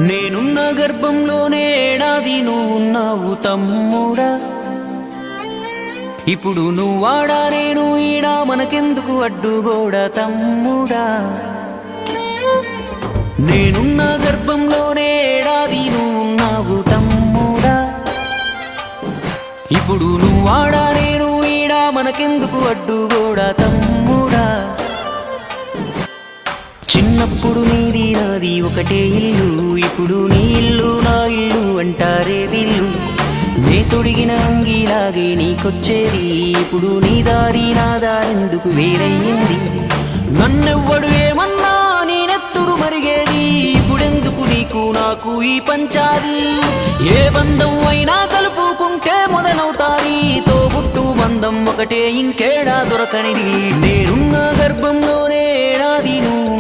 నేనున్న గర్భంలోనే ఏడాది నువ్వున్నావు తమ్ముడా. ఇప్పుడు నువ్వాడా నేను ఈడా మనకెందుకు అడ్డుగోడా తమ్ముడా. నేనున్న గర్భంలోనే ఏడాది నువ్వున్నావు తమ్ముడా. ఇప్పుడు నువ్వాడా నేను ఈడా మనకెందుకు అడ్డుగోడా తమ్ముడా. చిన్నప్పుడు నీది నాది ఒకటే ఇల్లు, ఇప్పుడు నీ ఇల్లు నా ఇల్లు అంటారే వీళ్ళు. నే తొడిగిన అంగీలాగే నీకొచ్చేది, ఇప్పుడు నీ దారి నా దారెందుకు వేరయ్యింది. నన్నెవ్వడు ఏమన్నా నీ నెత్తురు మరిగేది, ఇప్పుడెందుకు నీకు నాకు ఈ పంచాది. ఏ బంధం అయినా కలుపుకుంటే మొదలవుతాది, తోబుట్టు బంధం ఒకటే ఇంకేడా దొరకనిది. నేనున్న గర్భంలోనే ఏడాది నువ్వు